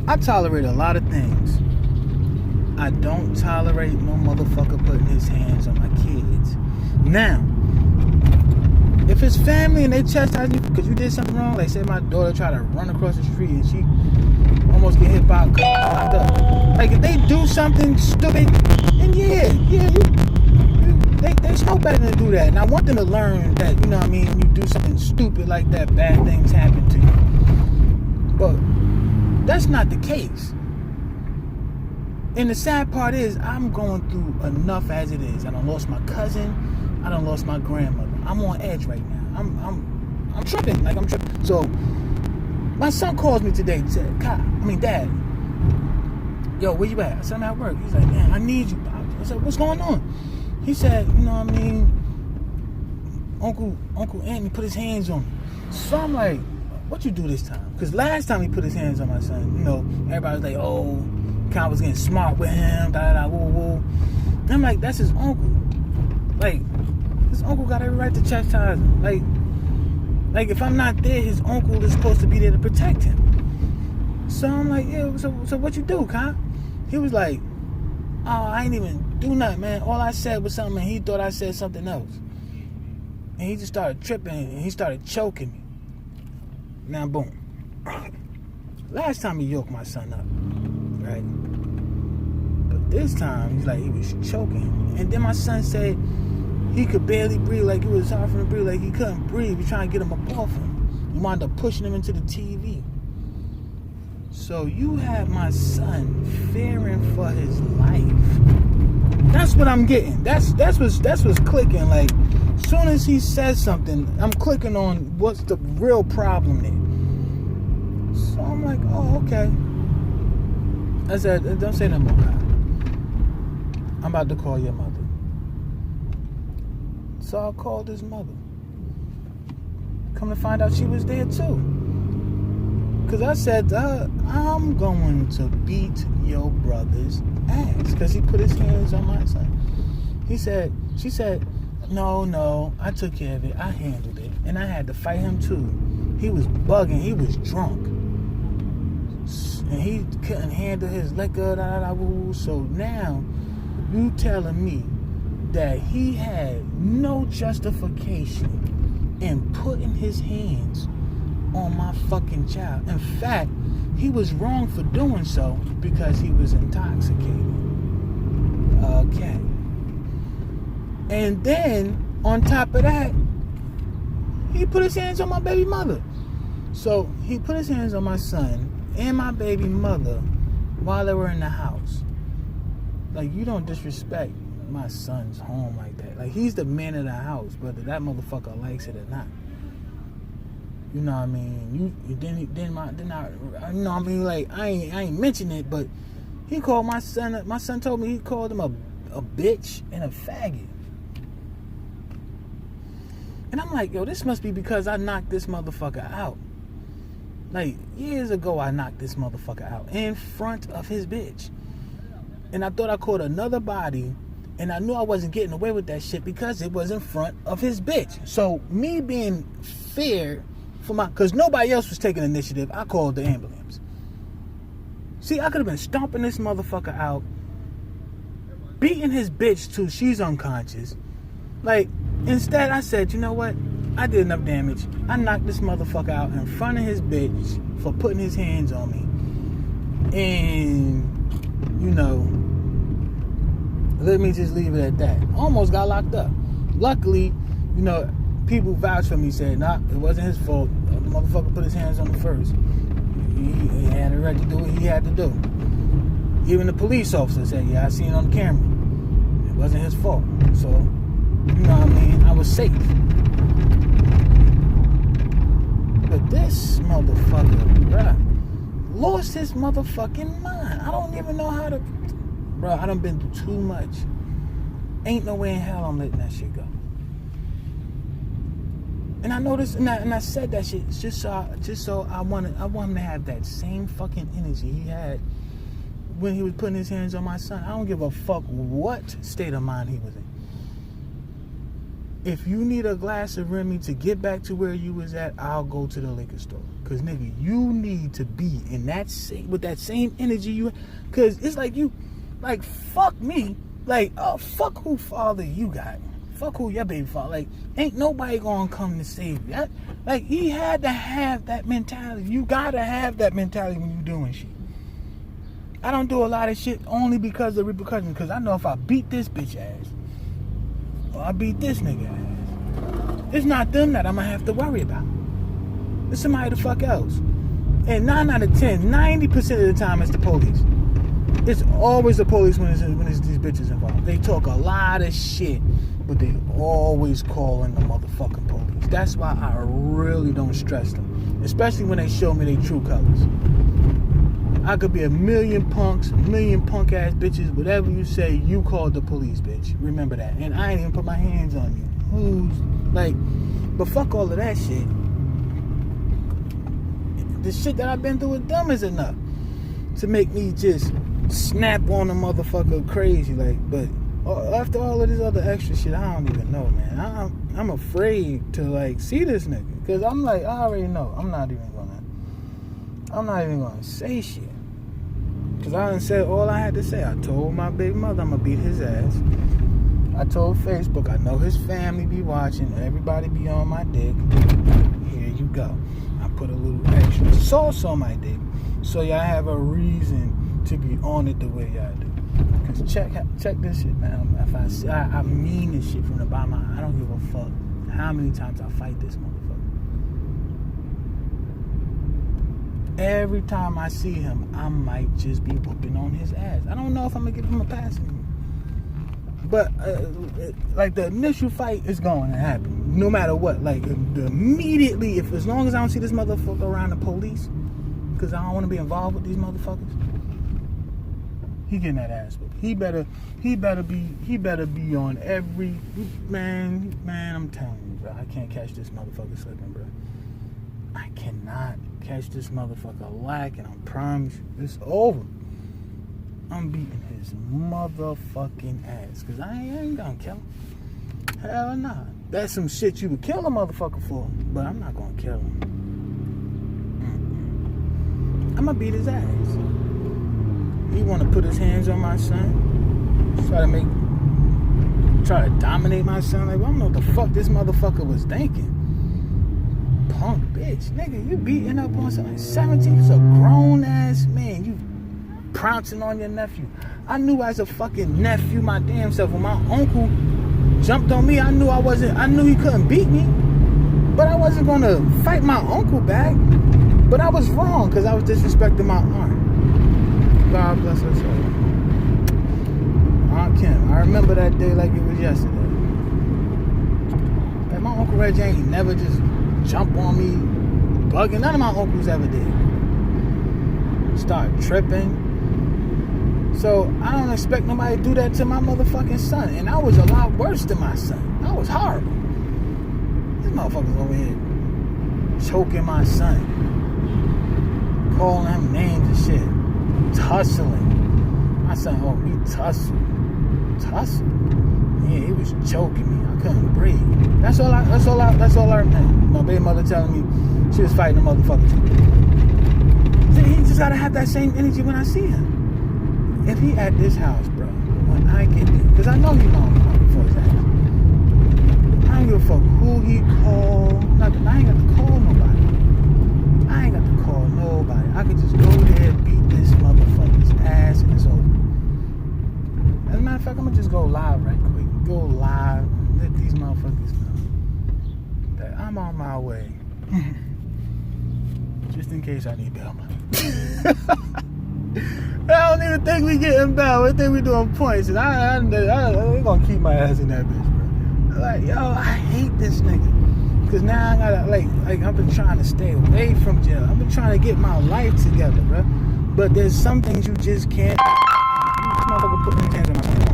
I tolerate a lot of things. I don't tolerate no motherfucker putting his hands on my kids. Now, if it's family and they chastise you because you did something wrong, like say my daughter tried to run across the street and she almost get hit by a car. Like if they do something stupid, then they know better than to do that. And I want them to learn that, you know what I mean, when you do something stupid like that, bad things happen to you. But that's not the case. And the sad part is, I'm going through enough as it is. I done lost my cousin. I done lost my grandmother. I'm on edge right now. I'm tripping. Like, I'm tripping. So, my son calls me today and said, Dad, yo, where you at? I said, I'm at work. He's like, man, I need you. I said, what's going on? He said, you know what I mean, Uncle Anthony put his hands on me. So I'm like, what you do this time? Because last time he put his hands on my son, you know, everybody was like, oh, Kyle was getting smart with him, woo. And I'm like, that's his uncle. Like, his uncle got every right to chastise him. Like if I'm not there, his uncle is supposed to be there to protect him. So I'm like, yeah, so what you do, Kyle? He was like, oh, I ain't even do nothing, man. All I said was something, and he thought I said something else. And he just started tripping, and he started choking me. Now, boom. Last time he yoked my son up, right? But this time, he was choking. And then my son said he could barely breathe, like it was hard for him to breathe, like he couldn't breathe. We trying to get him up off him. We wound up pushing him into the TV. So you have my son fearing for his life. That's what I'm getting. That's what's clicking. Like, as soon as he says something, I'm clicking on what's the real problem there. So I'm like, oh, okay. I said, don't say no more, God. I'm about to call your mother. So I called his mother. Come to find out she was there too. Because I said to her, I'm going to beat your brother's ass. Because he put his hands on my son. She said, no, I took care of it. I handled it. And I had to fight him too. He was bugging. He was drunk. And he couldn't handle his liquor. So now, you telling me that he had no justification in putting his hands on my fucking child. In fact, he was wrong for doing so because he was intoxicated. Okay. And then, on top of that, he put his hands on my baby mother. So, he put his hands on my son and my baby mother while they were in the house. Like, you don't disrespect my son's home like that. Like, he's the man of the house, whether that motherfucker likes it or not. You know what I mean? I ain't mention it, but he called my son. My son told me he called him a bitch and a faggot. And I'm like, yo, this must be because I knocked this motherfucker out. Like, years ago, I knocked this motherfucker out in front of his bitch. And I thought I caught another body, and I knew I wasn't getting away with that shit because it was in front of his bitch. So, me being feared because nobody else was taking initiative, I called the ambulance. See, I could have been stomping this motherfucker out, beating his bitch till she's unconscious. Like, instead I said, you know what? I did enough damage. I knocked this motherfucker out in front of his bitch for putting his hands on me. And, you know, let me just leave it at that. Almost got locked up. Luckily, you know, people vouched for me, said, nah, it wasn't his fault. The motherfucker put his hands on him first. He had the right to do what he had to do. Even the police officer said, yeah, I seen it on the camera. It wasn't his fault. So, you know what I mean? I was safe. But this motherfucker, bruh, lost his motherfucking mind. I don't even know how to... Bruh, I done been through too much. Ain't no way in hell I'm letting that shit go. And I noticed, and I said that shit just so I want him to have that same fucking energy he had when he was putting his hands on my son. I don't give a fuck what state of mind he was in. If you need a glass of Remy to get back to where you was at, I'll go to the liquor store. Cause nigga, you need to be in that with that same energy you. Cause it's like you, like fuck me, like fuck who father you got, fuck who your baby father. Like ain't nobody gonna come to save you. Like he had to have that mentality. You gotta have that mentality when you doing shit. I don't do a lot of shit only because of repercussions. Cause I know if I beat this bitch ass, or I beat this nigga ass, it's not them that I'm gonna have to worry about. It's somebody the fuck else. And 9 out of 10, 90% of the time it's the police. It's always the police when it's these bitches involved. They talk a lot of shit, but they always call in the motherfucking police. That's why I really don't stress them. Especially when they show me their true colors. I could be a million punk ass bitches, whatever you say, you called the police, bitch. Remember that. And I ain't even put my hands on you. But fuck all of that shit. The shit that I've been through with them is enough to make me just snap on a motherfucker crazy. But after all of this other extra shit, I don't even know, man. I'm afraid to see this nigga, because I'm like, I already know. I'm not even gonna say shit, because I done said all I had to say. I told my big mother I'm gonna beat his ass. I told Facebook, I know his family be watching, everybody be on my dick. Here you go. Put a little extra sauce on my dick, so y'all have a reason to be on it the way y'all do. Cause check this shit, man. If I mean this shit from the bottom of my heart. I don't give a fuck how many times I fight this motherfucker. Every time I see him, I might just be whooping on his ass. I don't know if I'm gonna give him a pass anymore. But the initial fight is going to happen, no matter what. Immediately, as long as I don't see this motherfucker around the police, because I don't want to be involved with these motherfuckers, he getting that ass whooped. He better be on every man. I'm telling you, bro. I can't catch this motherfucker slipping, bro. I cannot catch this motherfucker lacking. I promise you, it's over. I'm beating his motherfucking ass, because I ain't gonna kill him. Hell nah. That's some shit you would kill a motherfucker for, but I'm not gonna kill him. I'm gonna beat his ass. He wanna put his hands on my son, try to dominate my son. I don't know what the fuck this motherfucker was thinking. Punk bitch. Nigga, you beating up on something 17, it's a grown ass man. You pouncing on your nephew. I knew as a fucking nephew my damn self, when my uncle jumped on me, I knew he couldn't beat me, but I wasn't gonna fight my uncle back. But I was wrong, because I was disrespecting my aunt. God bless her soul. Aunt Kim. I remember that day like it was yesterday. And my Uncle Reggie ain't never just jump on me bugging. None of my uncles ever did. Start tripping. So I don't expect nobody to do that to my motherfucking son. And I was a lot worse than my son. I was horrible. This motherfucker's over here choking my son, calling him names and shit, tussling. My son, he tussled. Yeah, he was choking me. I couldn't breathe. That's all I remember. My baby mother telling me she was fighting a motherfucker too. See, he just gotta have that same energy when I see him. If he at this house, bro, when I get there, because I know he know I'm before his ass. I don't give a fuck who he called. Nothing. I ain't got to call nobody. I could just go there, beat this motherfucker's ass, and it's over. As a matter of fact, I'm gonna just go live right quick. Go live, let these motherfuckers know that I'm on my way. Just in case I need bail money. I don't even think we getting bail. I think we doing points. And I gonna keep my ass in that bitch, bro. Like, yo, I hate this nigga. Because now I gotta, I've been trying to stay away from jail. I've been trying to get my life together, bro. But there's some things you just can't. This motherfucker put his hands on my face.